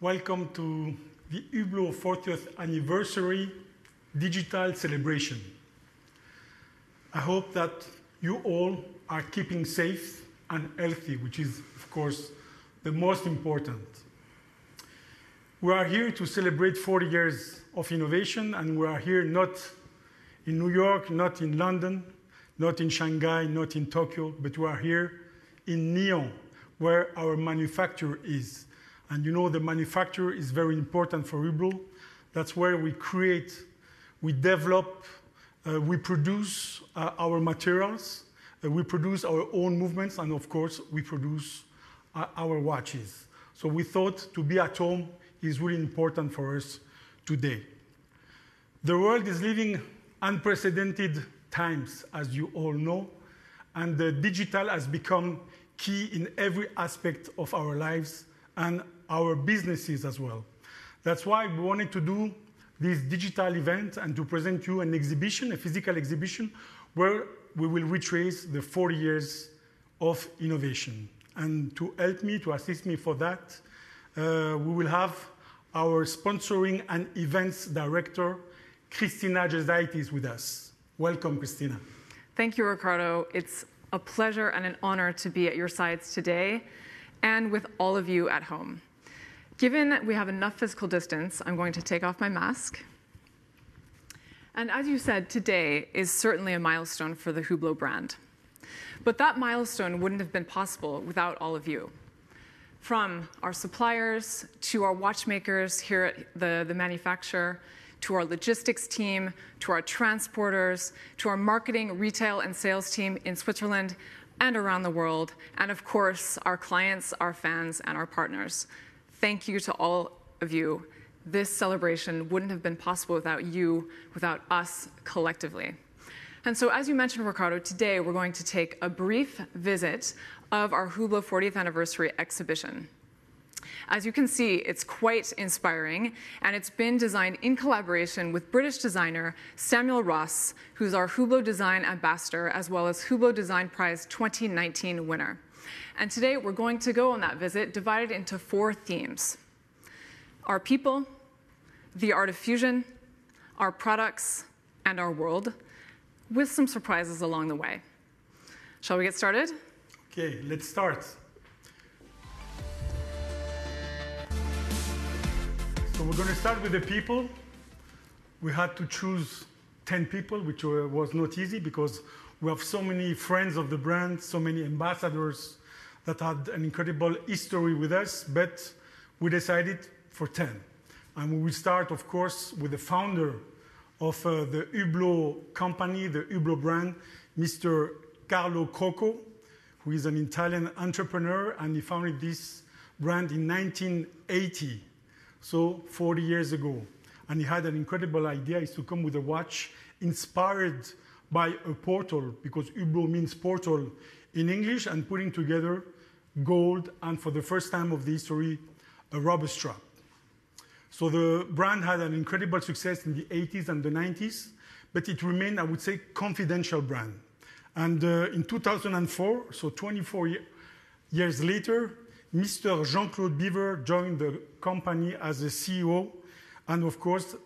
Welcome to the Hublot 40th anniversary digital celebration. I hope that you all are keeping safe and healthy, which is, of course, the most important. We are here to celebrate 40 years of innovation, and we are here not in New York, not in London, not in Shanghai, not in Tokyo, but we are here in Nyon, where our manufacturer is. And you know the manufacturer is very important for Hublot. That's where we create, we develop, we produce our materials, we produce our own movements, and of course, we produce our watches. So we thought to be at home is really important for us today. The world is living unprecedented times, as you all know, and the digital has become key in every aspect of our lives and our businesses as well. That's why we wanted to do this digital event and to present you an exhibition, a physical exhibition, where we will retrace the 40 years of innovation. And to help me, to assist me for that, we will have our sponsoring and events director, Christina Jesaitis, with us. Welcome, Christina. Thank you, Ricardo. It's a pleasure and an honor to be at your sides today and with all of you at home. Given that we have enough physical distance, I'm going to take off my mask. And as you said, today is certainly a milestone for the Hublot brand. But that milestone wouldn't have been possible without all of you. From our suppliers, to our watchmakers here at the manufacturer, to our logistics team, to our transporters, to our marketing, retail, and sales team in Switzerland and around the world, and of course, our clients, our fans, and our partners. Thank you to all of you. This celebration wouldn't have been possible without you, without us collectively. And so, as you mentioned, Ricardo, today we're going to take a brief visit of our Hublot 40th anniversary exhibition. As you can see, it's quite inspiring, and it's been designed in collaboration with British designer Samuel Ross, who's our Hublot Design Ambassador, as well as Hublot Design Prize 2019 winner. And today we're going to go on that visit divided into 4 themes: our people, the art of fusion, our products, and our world, with some surprises along the way. Shall we get started? Okay, let's start. So we're going to start with the people. We had to choose 10 people, which was not easy because we have so many friends of the brand, so many ambassadors that had an incredible history with us, but we decided for 10. And we will start, of course, with the founder of the Hublot company, the Hublot brand, Mr. Carlo Crocco, who is an Italian entrepreneur, and he founded this brand in 1980, so 40 years ago. And he had an incredible idea, is to come with a watch inspired by a portal, because Hublot means portal in English, and putting together gold, and for the first time of the history, a rubber strap. So the brand had an incredible success in the 80s and the 90s, but it remained, I would say, confidential brand. And in 2004, so 24 years later, Mr. Jean-Claude Biver joined the company as a CEO, and of course,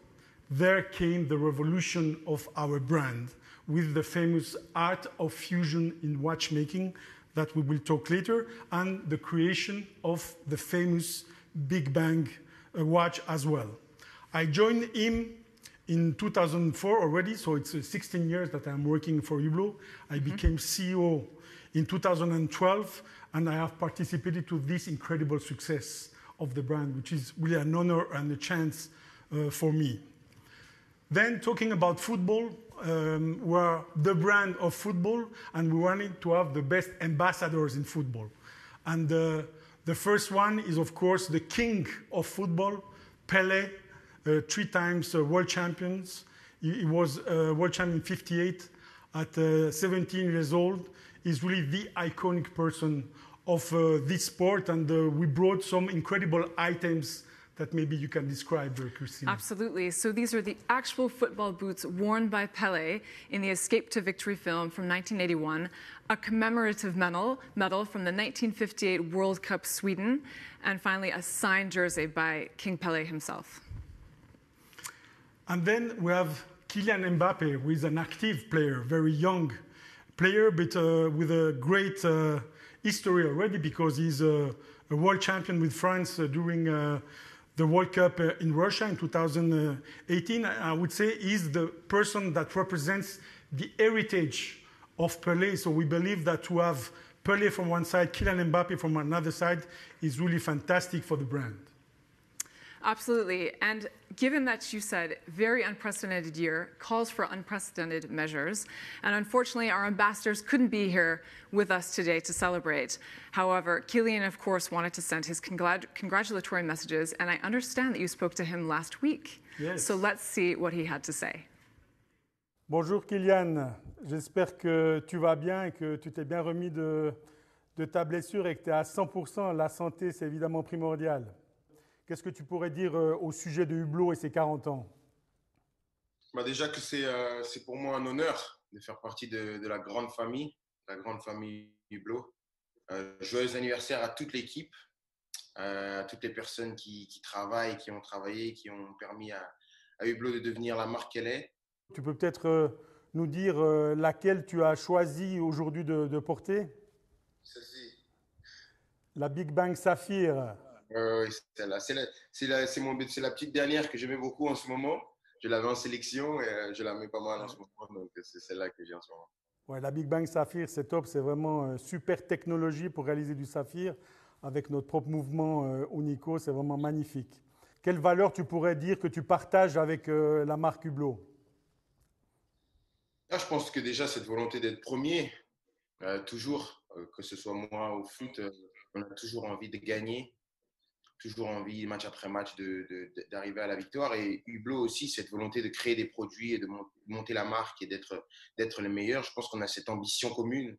there came the revolution of our brand with the famous art of fusion in watchmaking that we will talk later, and the creation of the famous Big Bang watch as well. I joined him in 2004 already, so it's 16 years that I'm working for Hublot. I became CEO in 2012, and I have participated to this incredible success of the brand, which is really an honor and a chance for me. Then talking about football, we're the brand of football, and we wanted to have the best ambassadors in football. And the first one is, of course, the king of football, Pelé, 3 times world champions. He was world champion in 58 at 17 years old. He's really the iconic person of this sport, and we brought some incredible items that maybe you can describe, Christine. Absolutely. So these are the actual football boots worn by Pelé in the Escape to Victory film from 1981, a commemorative medal from the 1958 World Cup Sweden, and finally a signed jersey by King Pelé himself. And then we have Kylian Mbappé, who is an active player, very young player, but with a great history already because he's a world champion with France during the World Cup in Russia in 2018. I would say he's the person that represents the heritage of Pelé. So we believe that to have Pelé from one side, Kylian Mbappé from another side is really fantastic for the brand. Absolutely. And given that you said very unprecedented year, calls for unprecedented measures, and unfortunately our ambassadors couldn't be here with us today to celebrate. However, Kylian, of course, wanted to send his congratulatory messages, and I understand that you spoke to him last week. Yes. So let's see what he had to say. Bonjour Kylian, j'espère que tu vas bien et que tu t'es bien remis de ta blessure et que tu es à 100%. La santé, c'est évidemment primordial. Qu'est-ce que tu pourrais dire au sujet de Hublot et ses 40 ans? Déjà que c'est pour moi un honneur de faire partie de la grande famille Hublot. Joyeux anniversaire à toute l'équipe, à toutes les personnes qui travaillent, qui ont travaillé, qui ont permis à Hublot de devenir la marque qu'elle est. Tu peux peut-être nous dire laquelle tu as choisi aujourd'hui de porter? Celle-ci. La Big Bang Saphir. Oui, celle-là. C'est la petite dernière que j'aimais beaucoup en ce moment. Je l'avais en sélection et je la mets pas mal en ce moment. Donc, c'est celle-là que j'ai en ce moment. Ouais, la Big Bang Saphir, c'est top. C'est vraiment super technologie pour réaliser du saphir avec notre propre mouvement Unico. C'est vraiment magnifique. Quelle valeur tu pourrais dire que tu partages avec la marque Hublot? Je pense que déjà, cette volonté d'être premier, toujours, que ce soit moi au foot, on a toujours envie de gagner. Toujours envie, match après match, d'arriver à la victoire. Et Hublot aussi, cette volonté de créer des produits et de monter la marque et d'être le meilleur. Je pense qu'on a cette ambition commune.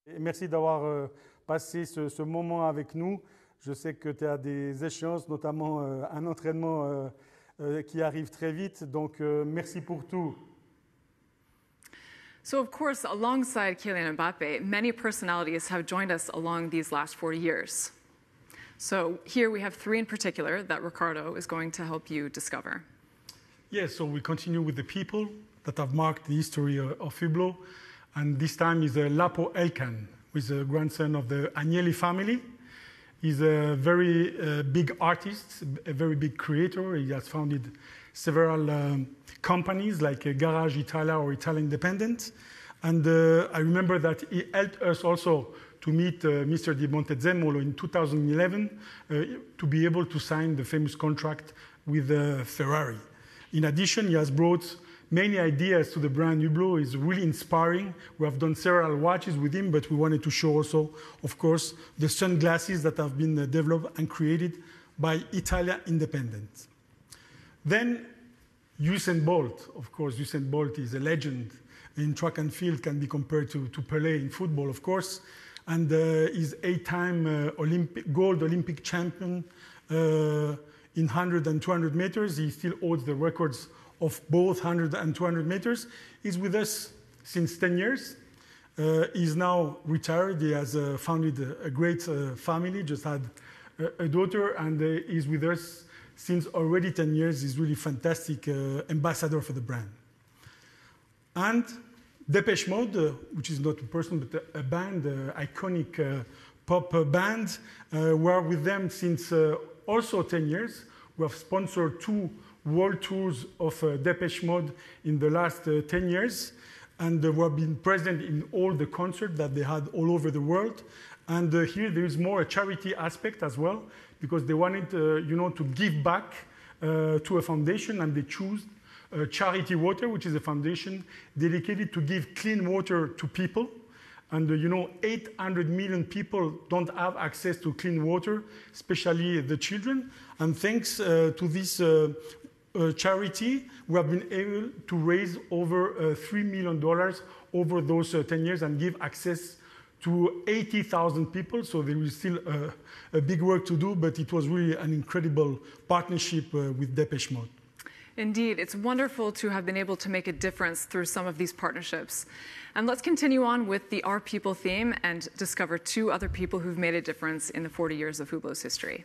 Et merci d'avoir passé ce moment avec nous. Je sais que tu as des échéances, notamment un entraînement qui arrive très vite. Donc, merci pour tout. So, of course, alongside Kylian Mbappé, many personalities have joined us along these last 40 years. So here we have three in particular that Ricardo is going to help you discover. Yes, so we continue with the people that have marked the history of Hublot. And this time is Lapo Elkan, who is a grandson of the Agnelli family. He's a very big artist, a very big creator. He has founded several companies like Garage Italia or Italian Independent. And I remember that he helped us also to meet Mr. Di Montezemolo in 2011 to be able to sign the famous contract with Ferrari. In addition, he has brought many ideas to the brand Hublot. It's really inspiring. We have done several watches with him, but we wanted to show also, of course, the sunglasses that have been developed and created by Italia Independent. Then Usain Bolt. Of course, Usain Bolt is a legend in track and field, can be compared to Pelé in football, of course. And is 8-time gold Olympic champion in 100 and 200 meters. He still holds the records of both 100 and 200 meters. He's with us since 10 years. He's now retired. He has founded a great family, just had a daughter, and he's with us since already 10 years. He's really fantastic ambassador for the brand. And Depeche Mode, which is not a person but a band, iconic pop band. We are with them since also 10 years. We have sponsored 2 world tours of Depeche Mode in the last 10 years. And we have been present in all the concerts that they had all over the world. And here there is more a charity aspect as well, because they wanted to give back to a foundation, and they choose Charity Water, which is a foundation dedicated to give clean water to people. And 800 million people don't have access to clean water, especially the children. And thanks to this charity, we have been able to raise over $3 million over those 10 years and give access to 80,000 people. So there is still a big work to do, but it was really an incredible partnership with Depeche Mode. Indeed, it's wonderful to have been able to make a difference through some of these partnerships. And let's continue on with the Our People theme and discover 2 other people who've made a difference in the 40 years of Hublot's history.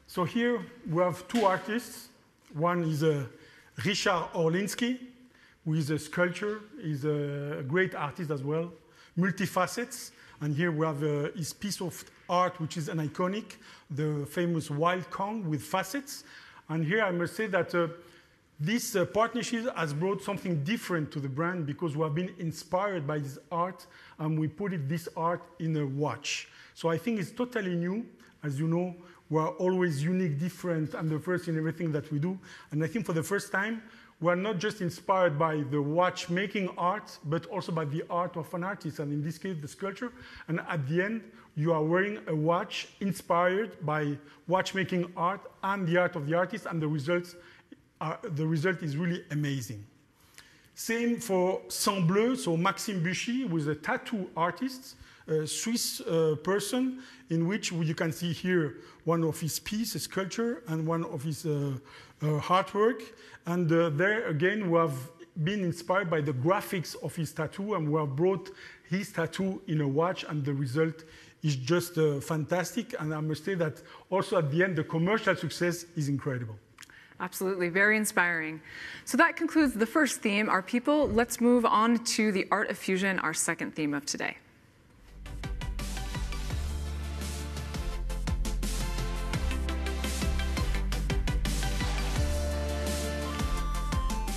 So here we have 2 artists. One is Richard Orlinski, who is a sculptor. He's a great artist as well, multifacets. And here we have his piece of art, which is an iconic, the famous Wild Kong with facets. And here I must say that this partnership has brought something different to the brand because we have been inspired by this art and we put this art in a watch. So I think it's totally new. As you know, we are always unique, different, and the first in everything that we do. And I think for the first time, we are not just inspired by the watchmaking art, but also by the art of an artist, and in this case, the sculpture. And at the end, you are wearing a watch inspired by watchmaking art and the art of the artist, and the result is really amazing. Same for Sang Bleu, so Maxime Buchy, who is a tattoo artist, a Swiss person, in which you can see here one of his pieces, a sculpture, and one of his artwork. And there again, we have been inspired by the graphics of his tattoo, and we have brought his tattoo in a watch, and the result is just fantastic. And I must say that also at the end, the commercial success is incredible. Absolutely, very inspiring. So that concludes the first theme, Our People. Let's move on to the Art of Fusion, our second theme of today.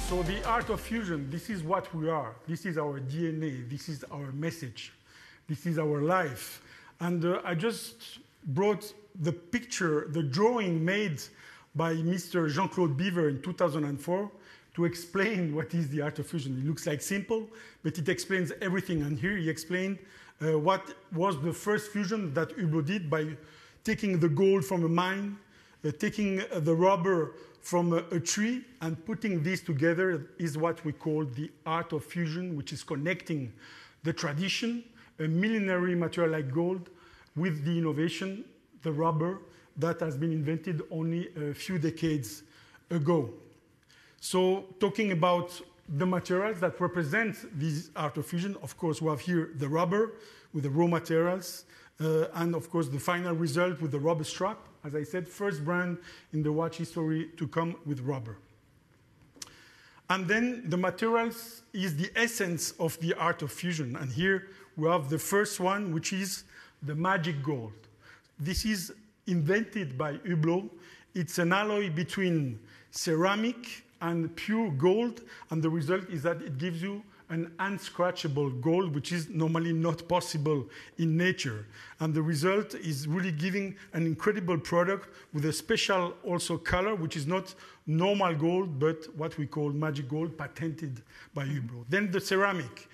So the art of fusion, this is what we are. This is our DNA. This is our message. This is our life. And I just brought the picture, the drawing made by Mr. Jean-Claude Beaver in 2004 to explain what is the art of fusion. It looks like simple, but it explains everything. And here he explained what was the first fusion that Hublot did by taking the gold from a mine, taking the rubber from a tree, and putting these together is what we call the art of fusion, which is connecting the tradition, a millenary material like gold, with the innovation, the rubber, that has been invented only a few decades ago. So talking about the materials that represent this art of fusion, of course, we have here the rubber with the raw materials, and of course the final result with the rubber strap. As I said, first brand in the watch history to come with rubber. And then the materials is the essence of the art of fusion. And here we have the first one, which is the magic gold. This is invented by Hublot. It's an alloy between ceramic and pure gold, and the result is that it gives you an unscratchable gold, which is normally not possible in nature. And the result is really giving an incredible product with a special also color, which is not normal gold, but what we call magic gold, patented by Hublot. Then the ceramic.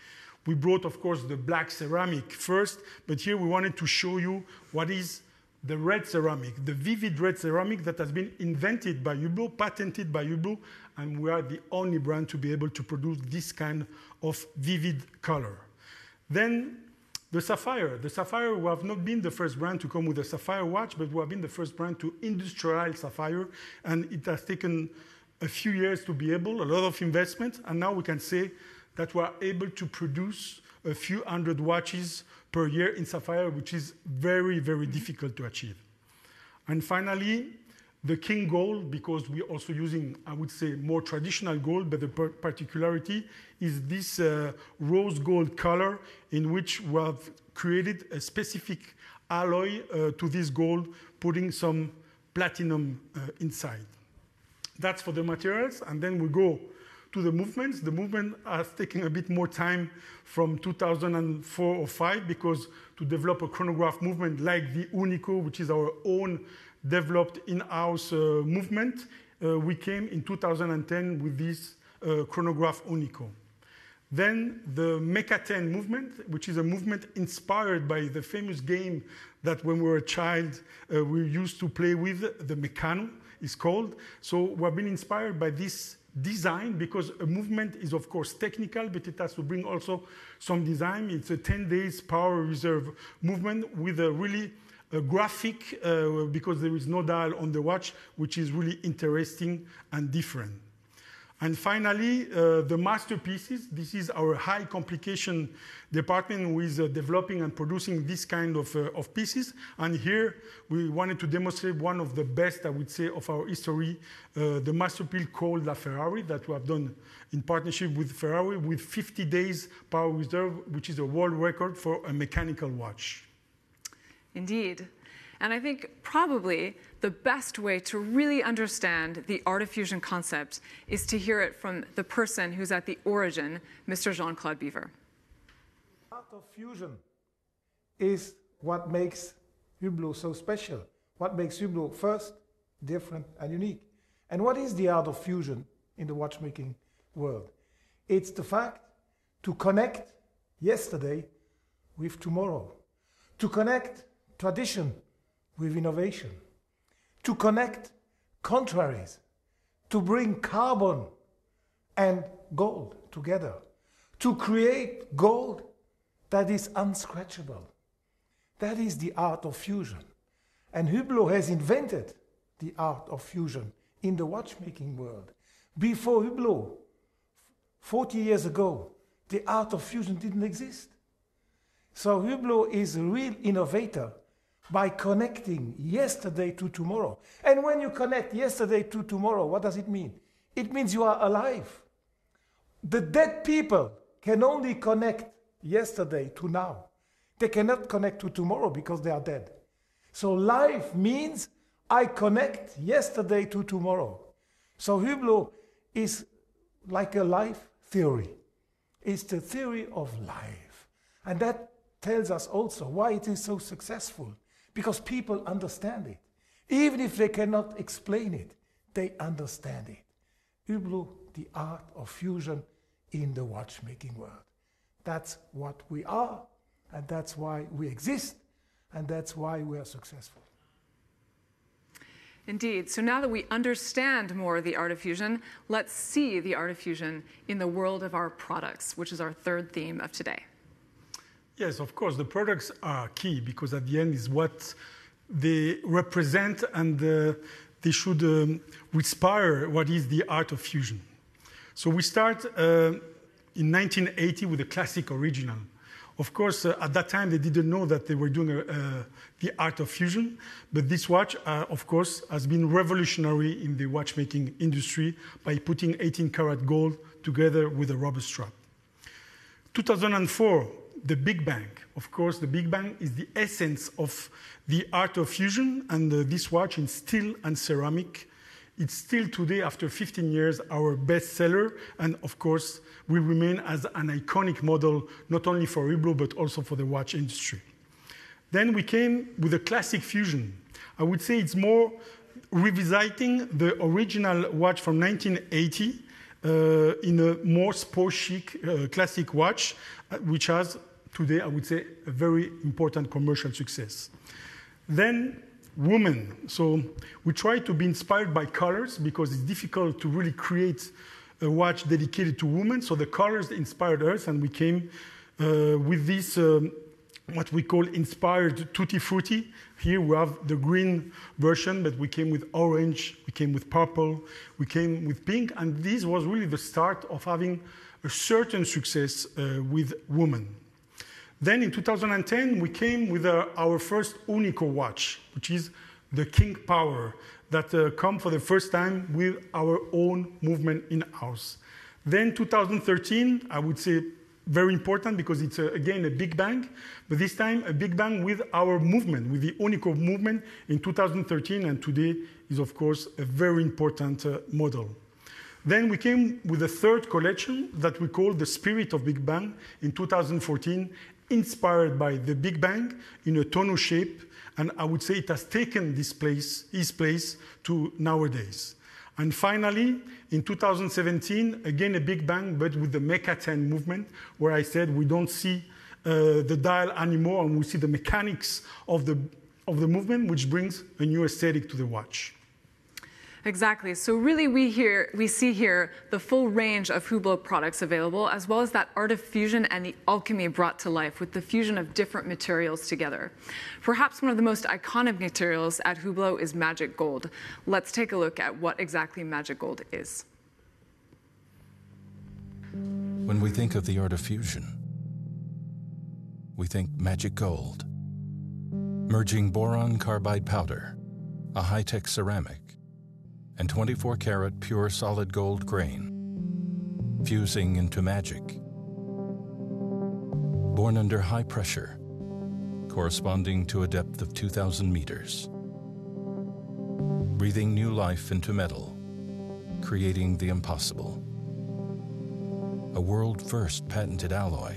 We brought, of course, the black ceramic first, but here we wanted to show you what is the red ceramic, the vivid red ceramic that has been invented by Hublot, patented by Hublot, and we are the only brand to be able to produce this kind of vivid color. Then the sapphire. The sapphire, we have not been the first brand to come with a sapphire watch, but we have been the first brand to industrialize sapphire, and it has taken a few years to be able, a lot of investment, and now we can say that we are able to produce a few hundred watches per year in sapphire, which is very, very difficult to achieve. And finally, the king gold, because we're also using, I would say, more traditional gold, but the particularity is this rose gold color in which we have created a specific alloy to this gold, putting some platinum inside. That's for the materials, and then we go to the movements. The movement has taken a bit more time from 2004 or 5 because to develop a chronograph movement like the Unico, which is our own developed in-house movement, we came in 2010 with this chronograph Unico. Then the Mecha 10 movement, which is a movement inspired by the famous game that when we were a child we used to play with, the Meccano. is called. So we've been inspired by this design because a movement is of course technical, but it has to bring also some design. It's a 10 days power reserve movement with a really graphic because there is no dial on the watch, which is really interesting and different. And finally, the masterpieces. This is our high complication department who is developing and producing this kind of pieces. And here we wanted to demonstrate one of the best, I would say, of our history, the masterpiece called La Ferrari that we have done in partnership with Ferrari with 50 days power reserve, which is a world record for a mechanical watch. Indeed. And I think probably the best way to really understand the art of fusion concept is to hear it from the person who's at the origin, Mr. Jean-Claude Beaver. Art of fusion is what makes Hublot so special, what makes Hublot first, different and unique. And what is the art of fusion in the watchmaking world? It's the fact to connect yesterday with tomorrow, to connect tradition with innovation, to connect contraries, to bring carbon and gold together, to create gold that is unscratchable. That is the art of fusion. And Hublot has invented the art of fusion in the watchmaking world. Before Hublot, 40 years ago, the art of fusion didn't exist. So Hublot is a real innovator by connecting yesterday to tomorrow. And when you connect yesterday to tomorrow, what does it mean? It means you are alive. The dead people can only connect yesterday to now. They cannot connect to tomorrow because they are dead. So life means I connect yesterday to tomorrow. So Hublot is like a life theory. It's the theory of life. And that tells us also why it is so successful. Because people understand it. Even if they cannot explain it, they understand it. Hublot, the art of fusion in the watchmaking world. That's what we are, and that's why we exist, and that's why we are successful. Indeed. So now that we understand more of the art of fusion, let's see the art of fusion in the world of our products, which is our third theme of today. Yes, of course, the products are key because at the end is what they represent and they should inspire what is the art of fusion. So we start in 1980 with a classic original. Of course, at that time, they didn't know that they were doing the art of fusion, but this watch, of course, has been revolutionary in the watchmaking industry by putting 18-karat gold together with a rubber strap. 2004, the Big Bang. Of course, the Big Bang is the essence of the art of fusion, and this watch in steel and ceramic. It's still today, after 15 years, our best seller, and of course, will remain as an iconic model, not only for Hublot, but also for the watch industry. Then we came with a classic fusion. I would say it's more revisiting the original watch from 1980 in a more sport chic classic watch, which has today, I would say, a very important commercial success. Then women. So we try to be inspired by colors because it's difficult to really create a watch dedicated to women. So the colors inspired us, and we came with this, what we call inspired Tutti Frutti. Here we have the green version, but we came with orange, we came with purple, we came with pink, and this was really the start of having a certain success with women. Then in 2010, we came with our first Unico watch, which is the King Power, that come for the first time with our own movement in-house. Then 2013, I would say very important because it's, again, a big bang, but this time a big bang with our movement, with the Unico movement in 2013, and today is, of course, a very important model. Then we came with a third collection that we call the Spirit of Big Bang in 2014, inspired by the Big Bang in a tonneau shape, and I would say it has taken his place to nowadays. And finally, in 2017, again a Big Bang, but with the Mecha 10 movement, where I said we don't see the dial anymore, and we see the mechanics of the movement, which brings a new aesthetic to the watch. Exactly. So really we see here the full range of Hublot products available, as well as that art of fusion and the alchemy brought to life with the fusion of different materials together. Perhaps one of the most iconic materials at Hublot is magic gold. Let's take a look at what exactly magic gold is. When we think of the art of fusion, we think magic gold. Merging boron carbide powder, a high-tech ceramic, and 24-karat pure solid gold grain, fusing into magic. Born under high pressure, corresponding to a depth of 2,000 meters. Breathing new life into metal, creating the impossible. A world-first patented alloy,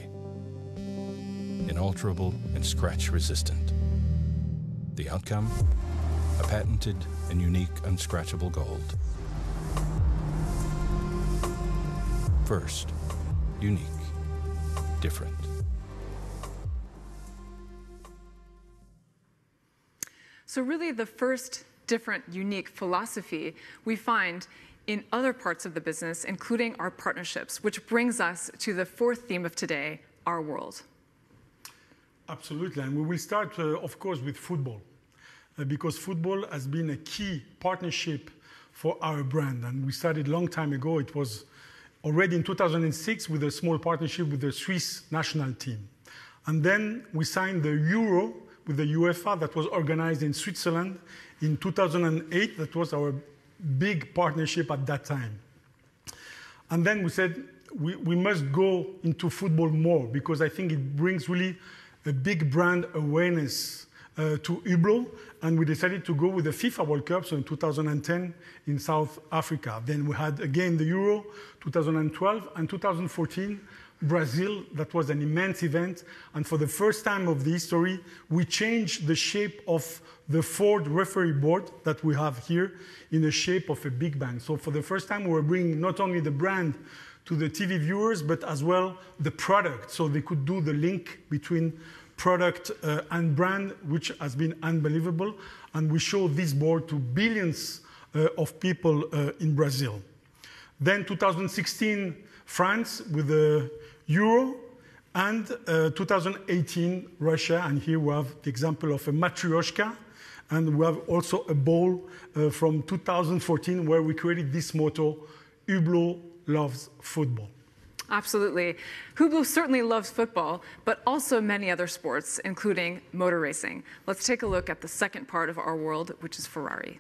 inalterable and scratch-resistant. The outcome? A patented and unique unscratchable gold. First, unique, different. So really the first different, unique philosophy we find in other parts of the business, including our partnerships, which brings us to the fourth theme of today, our world. Absolutely, and we will start, of course, with football, because football has been a key partnership for our brand, and we started a long time ago. It was already in 2006 with a small partnership with the Swiss national team. And then we signed the Euro with the UEFA that was organized in Switzerland in 2008. That was our big partnership at that time. And then we said we must go into football more, because I think it brings really a big brand awareness to Hublot, and we decided to go with the FIFA World Cup, so in 2010 in South Africa. Then we had again the Euro, 2012, and 2014, Brazil. That was an immense event, and for the first time of the history, we changed the shape of the Ford referee board that we have here in the shape of a Big Bang. So for the first time, we were bringing not only the brand to the TV viewers, but as well the product, so they could do the link between product and brand, which has been unbelievable. And we showed this board to billions of people in Brazil. Then 2016, France with the Euro, and 2018, Russia. And here we have the example of a matryoshka. And we have also a bowl from 2014 where we created this motto, Hublot loves football. Absolutely. Hublot certainly loves football, but also many other sports, including motor racing. Let's take a look at the second part of our world, which is Ferrari.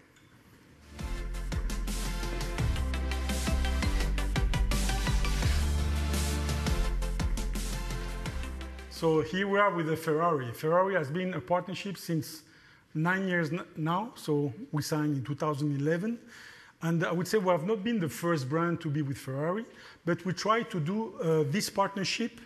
So here we are with the Ferrari. Ferrari has been a partnership since 9 years now, so we signed in 2011. And I would say we have not been the first brand to be with Ferrari, but we try to do this partnership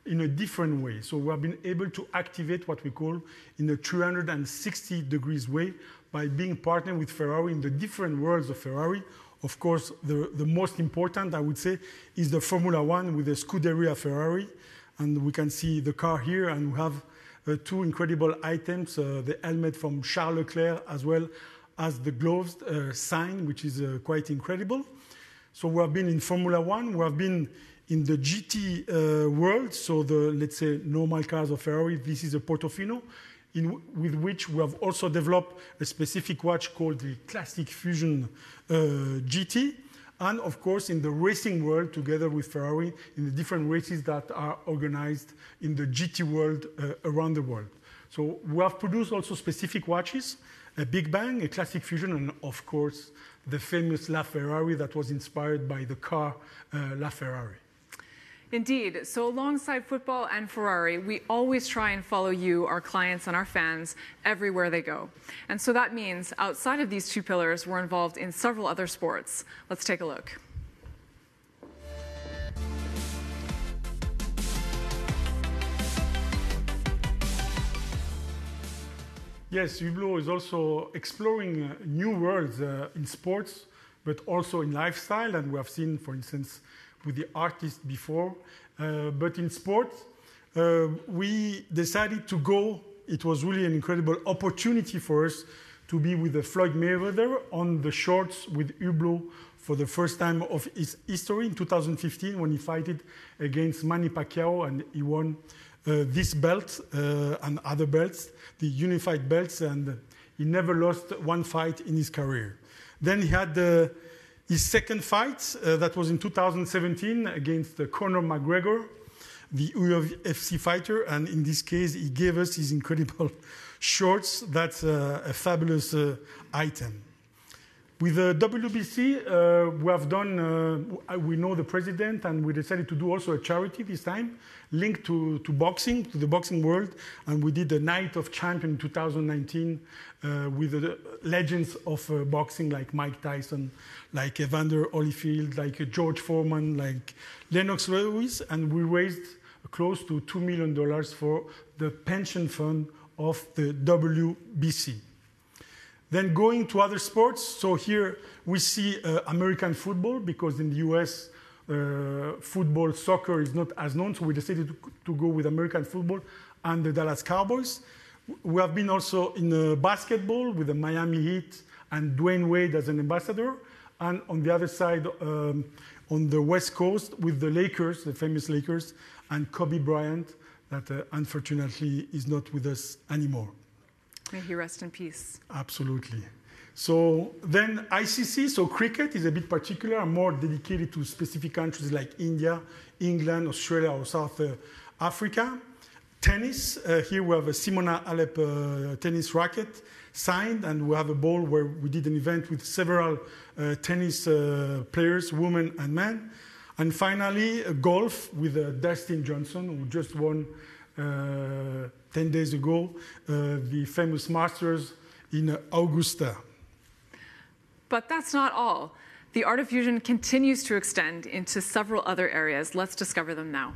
in a different way. So we have been able to activate what we call in a 360 degrees way by being partnered with Ferrari in the different worlds of Ferrari. Of course, the most important, I would say, is the Formula One with the Scuderia Ferrari. And we can see the car here, and we have two incredible items, the helmet from Charles Leclerc, as well as the gloves sign, which is quite incredible. So we have been in Formula One, we have been in the GT world, so the, let's say, normal cars of Ferrari. This is a Portofino, with which we have also developed a specific watch called the Classic Fusion GT. And of course, in the racing world, together with Ferrari, in the different races that are organized in the GT world around the world. So we have produced also specific watches, a Big Bang, a Classic Fusion, and of course, the famous LaFerrari that was inspired by the car LaFerrari. Indeed. So alongside football and Ferrari, we always try and follow you, our clients and our fans, everywhere they go. And so that means outside of these two pillars, we're involved in several other sports. Let's take a look. Yes, Hublot is also exploring new worlds in sports, but also in lifestyle. And we have seen, for instance, with the artist before. But in sports, we decided to go. It was really an incredible opportunity for us to be with Floyd Mayweather on the shorts with Hublot for the first time of his history in 2015 when he fought against Manny Pacquiao, and he won this belt and other belts, the unified belts, and he never lost one fight in his career. Then he had his second fight, that was in 2017 against Conor McGregor, the UFC fighter, and in this case, he gave us his incredible shorts. That's a fabulous item. With the WBC, we have done, we know the president, and we decided to do also a charity this time, linked to boxing, to the boxing world, and we did the Night of Champions in 2019 with the legends of boxing like Mike Tyson, like Evander Holyfield, like George Foreman, like Lennox Lewis, and we raised close to $2 million for the pension fund of the WBC. Then going to other sports, so here we see American football, because in the US, football, soccer is not as known, so we decided to go with American football and the Dallas Cowboys. We have been also in basketball with the Miami Heat and Dwayne Wade as an ambassador, and on the other side, on the West Coast, with the Lakers, the famous Lakers, and Kobe Bryant, that unfortunately is not with us anymore. May he rest in peace. Absolutely. So then ICC, so cricket is a bit particular and more dedicated to specific countries like India, England, Australia, or South Africa. Tennis, here we have a Simona Halep tennis racket signed, and we have a ball where we did an event with several tennis players, women and men. And finally, golf with Dustin Johnson, who just won 10 days ago, the famous Masters in Augusta. But that's not all. The art of fusion continues to extend into several other areas. Let's discover them now.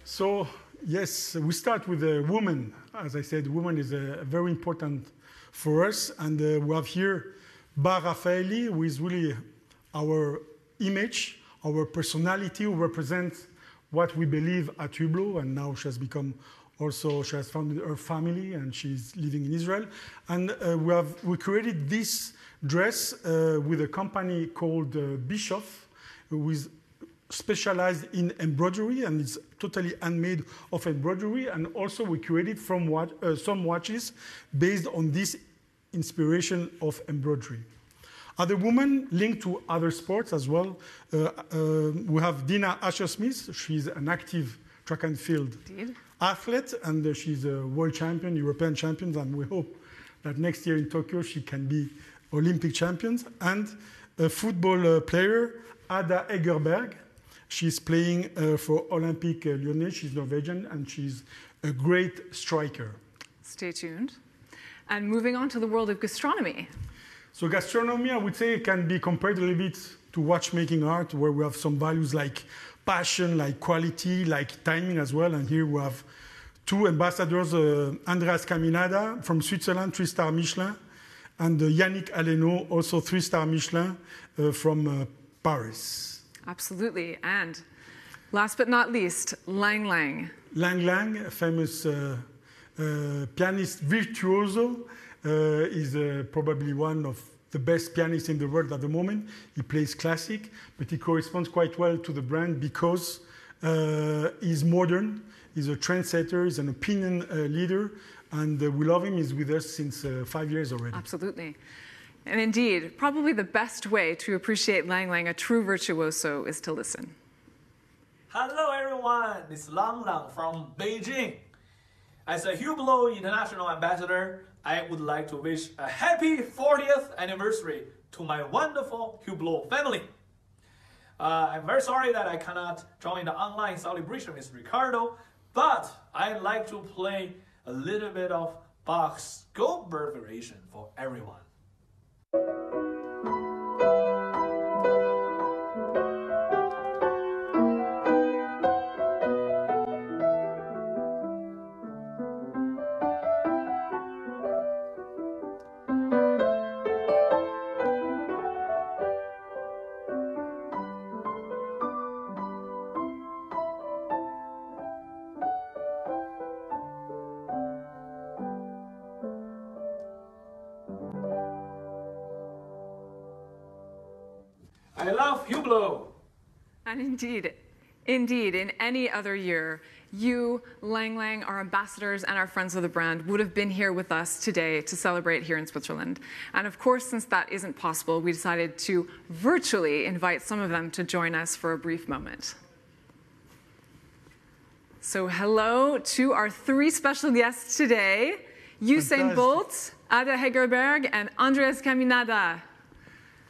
So, yes, we start with a woman. As I said, woman is very important for us. And we have here Bar Raffaeli, who is really our image, our personality, who represents what we believe at Hublot. And now she has become also, she has founded her family and she's living in Israel. And we created this dress with a company called Bischoff, who is specialized in embroidery, and it's totally handmade of embroidery. And also we created from some watches based on this inspiration of embroidery. Other women linked to other sports as well. We have Dina Asher-Smith. She's an active track and field athlete, and she's a world champion, European champion, and we hope that next year in Tokyo she can be Olympic champion. And a football player, Ada Egerberg. She's playing for Olympique Lyonnais. She's Norwegian, and she's a great striker. Stay tuned. And moving on to the world of gastronomy. So gastronomy, I would say, can be compared a little bit to watchmaking art, where we have some values like passion, like quality, like timing as well. And here we have two ambassadors, Andreas Caminada from Switzerland, 3-star Michelin, and Yannick Aleno, also 3-star Michelin from Paris. Absolutely. And last but not least, Lang Lang. Lang Lang, a famous pianist virtuoso, is probably one of the best pianists in the world at the moment. He plays classic, but he corresponds quite well to the brand because he's modern, he's a trendsetter, he's an opinion leader, and we love him. He's with us since 5 years already. Absolutely. And indeed, probably the best way to appreciate Lang Lang, a true virtuoso, is to listen. Hello everyone, it's Lang Lang from Beijing. As a Hublot International Ambassador, I would like to wish a happy 40th anniversary to my wonderful Hublot family. I'm very sorry that I cannot join the online celebration with Ricardo, but I'd like to play a little bit of Bach's Goldberg variation for everyone. I love Hublot. And indeed, in any other year, you, Lang Lang, our ambassadors and our friends of the brand would have been here with us today to celebrate here in Switzerland. And of course, since that isn't possible, we decided to virtually invite some of them to join us for a brief moment. So hello to our three special guests today, Usain Bolt, Ada Hegerberg, and Andres Caminada.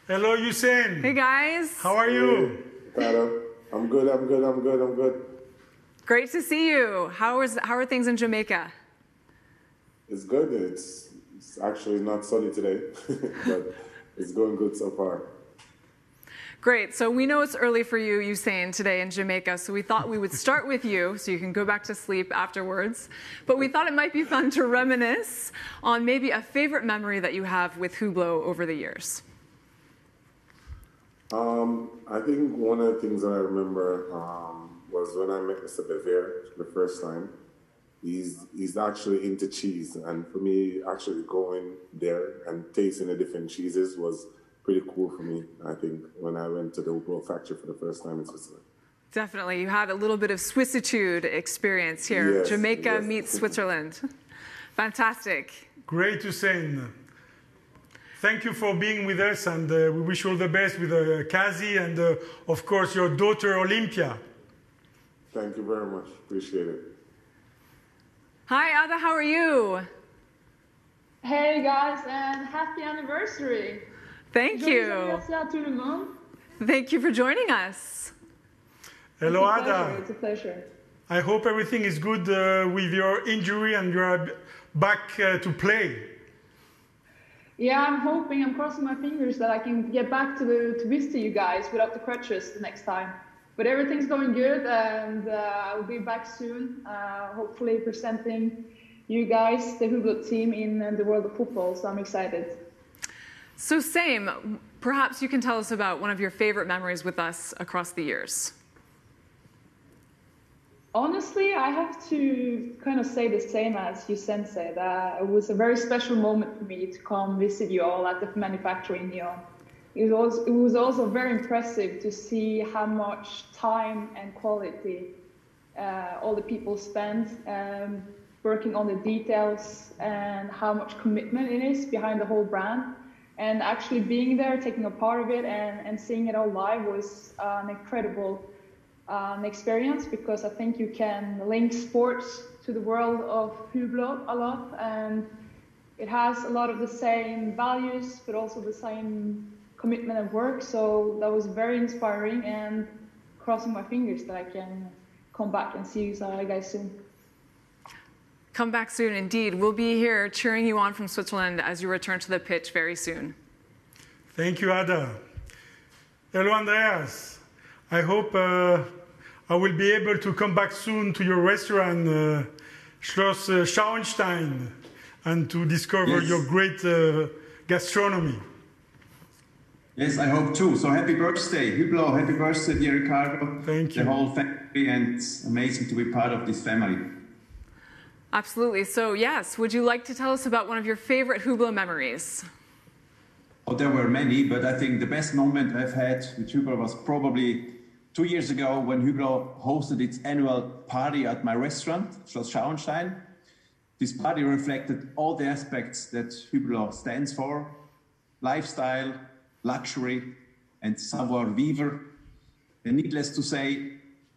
Hello, Usain. Hey guys. How are you? Hello. I'm good. Great to see you. How are things in Jamaica? It's good. It's actually not sunny today, but it's going good so far. Great. So we know it's early for you, Usain, today in Jamaica, so we thought we would start with you so you can go back to sleep afterwards. But we thought it might be fun to reminisce on maybe a favorite memory that you have with Hublot over the years. I think one of the things that I remember was when I met Mr. Bevier for the first time. He's actually into cheese, and for me, actually going there and tasting the different cheeses was pretty cool for me, I think, when I went to the Hublot factory for the first time in Switzerland. Definitely. You had a little bit of Swissitude experience here. Yes, Jamaica yes. meets Switzerland. Fantastic. Great, Usain. Thank you for being with us, and we wish you all the best with Kazi and, of course, your daughter, Olympia. Thank you very much. Appreciate it. Hi, Ada. How are you? Hey guys, and happy anniversary! Thank Joyeux you. anniversaire à tout le monde. Thank you for joining us. Hello, It's a pleasure, Ada. it's a pleasure. I hope everything is good with your injury and you're back to play. Yeah, I'm crossing my fingers that I can get back to visit you guys without the crutches the next time. But everything's going good, and I'll be back soon, hopefully presenting you guys, the Hublot team, in the world of football, so I'm excited. So same, perhaps you can tell us about one of your favorite memories with us across the years. Honestly, I have to kind of say the same as you said, that it was a very special moment for me to come visit you all at the manufacturing in Lyon. It was also very impressive to see how much time and quality all the people spend working on the details and how much commitment it is behind the whole brand. And actually being there, taking a part of it and seeing it all live was an incredible experience, because I think you can link sports to the world of Hublot a lot, and it has a lot of the same values, but also the same commitment and work. So that was very inspiring, and crossing my fingers that I can come back and see you guys soon. Come back soon, indeed. We'll be here cheering you on from Switzerland as you return to the pitch very soon. Thank you, Ada. Hello, Andreas. I hope I will be able to come back soon to your restaurant, Schloss Schauenstein, and to discover your great gastronomy. Yes, I hope too. So happy birthday, Hublot. Happy birthday, dear Ricardo. Thank you. The whole family, and it's amazing to be part of this family. Absolutely. So yes, would you like to tell us about one of your favorite Hublot memories? Oh, there were many, but I think the best moment I've had with Hublot was probably 2 years ago when Hublot hosted its annual party at my restaurant, Schloss Schauenstein. This party reflected all the aspects that Hublot stands for: lifestyle, luxury, and savoir-vivre. And needless to say,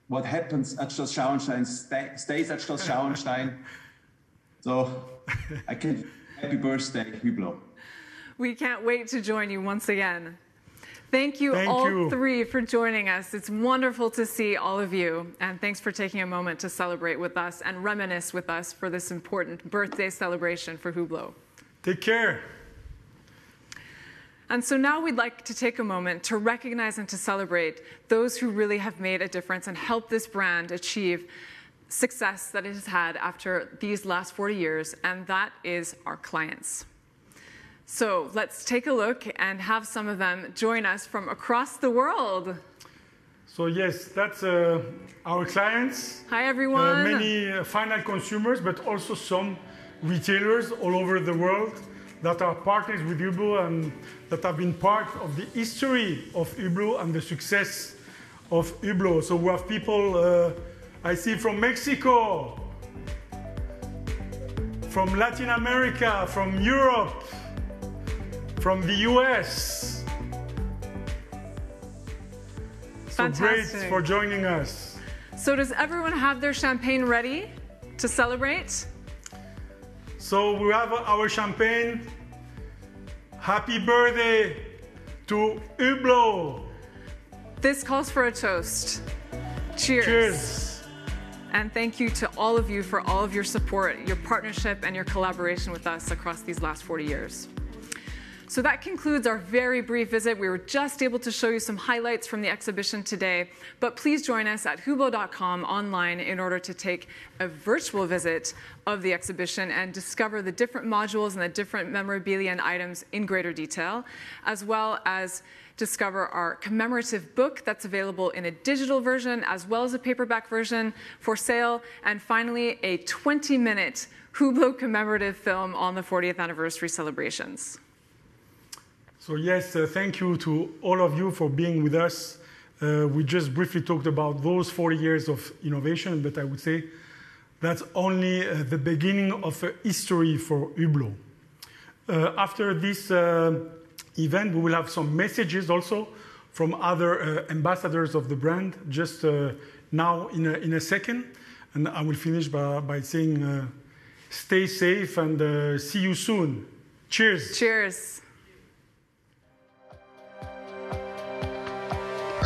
what happens at Schloss Schauenstein stays at Schloss Schauenstein. So I can happy birthday, Hublot. We can't wait to join you once again. Thank you all three for joining us. It's wonderful to see all of you, and thanks for taking a moment to celebrate with us and reminisce with us for this important birthday celebration for Hublot. Take care. And so now we'd like to take a moment to recognize and to celebrate those who really have made a difference and helped this brand achieve success that it has had after these last 40 years, and that is our clients. So let's take a look and have some of them join us from across the world. So yes, that's our clients. Hi, everyone. Many final consumers, but also some retailers all over the world, that are partners with Hublot and that have been part of the history of Hublot and the success of Hublot. So we have people I see from Mexico, from Latin America, from Europe, from the US. So great for joining us. So does everyone have their champagne ready to celebrate? So we have our champagne. Happy birthday to Hublot. This calls for a toast. Cheers. Cheers. And thank you to all of you for all of your support, your partnership, and your collaboration with us across these last 40 years. So that concludes our very brief visit. We were just able to show you some highlights from the exhibition today, but please join us at hublot.com online in order to take a virtual visit of the exhibition and discover the different modules and the different memorabilia and items in greater detail, as well as discover our commemorative book that's available in a digital version as well as a paperback version for sale, and finally a 20-minute Hublot commemorative film on the 40th anniversary celebrations. So yes, thank you to all of you for being with us. We just briefly talked about those 40 years of innovation, but I would say that's only the beginning of a history for Hublot. After this event, we will have some messages also from other ambassadors of the brand, just now in a second. And I will finish by saying stay safe and see you soon. Cheers. Cheers.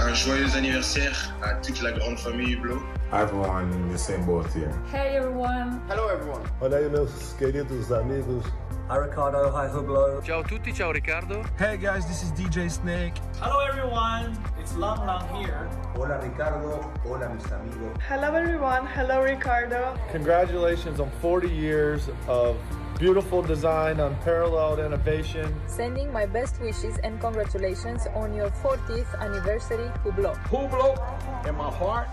Un joyeux anniversaire à toute la grande famille Hublot. Everyone in the same boat here. Hey everyone. Hello everyone. Olá, meus queridos amigos. Hi Ricardo, hi Hublot. Ciao a tutti, ciao Riccardo. Hey guys, this is DJ Snake. Hello everyone, it's Lang Lang here. Hola Ricardo, hola mis amigos. Hello everyone, hello Ricardo. Congratulations on 40 years of beautiful design, unparalleled innovation. Sending my best wishes and congratulations on your 40th anniversary, Hublot. Hublot in my heart,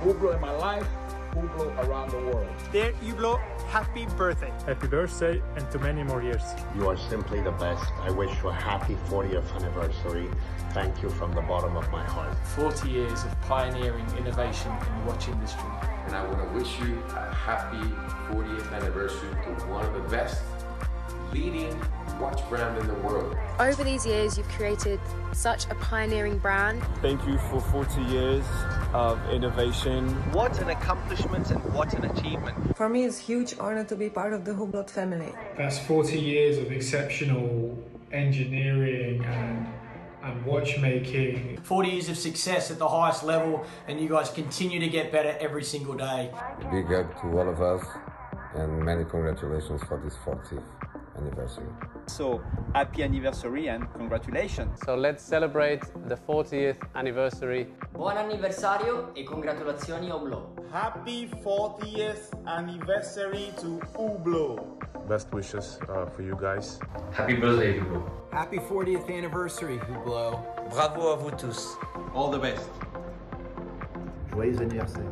Hublot in my life, Hublot around the world. Dear Hublot, happy birthday. Happy birthday and to many more years. You are simply the best. I wish you a happy 40th anniversary. Thank you from the bottom of my heart. 40 years of pioneering innovation in the watch industry. And I want to wish you a happy 40th anniversary to one of the best leading watch brand in the world. Over these years, you've created such a pioneering brand. Thank you for 40 years of innovation. What an accomplishment and what an achievement. For me, it's a huge honor to be part of the Hublot family. That's 40 years of exceptional engineering and watchmaking. 40 years of success at the highest level, and you guys continue to get better every single day. A big hug to all of us, and many congratulations for this 40th anniversary. So happy anniversary and congratulations. So let's celebrate the 40th anniversary. Buon anniversario e congratulazioni Hublot. Happy 40th anniversary to Hublot. Best wishes for you guys. Happy birthday, Hublot. Happy 40th anniversary, Hublot. Bravo à vous tous. All the best. Joyeux anniversaire.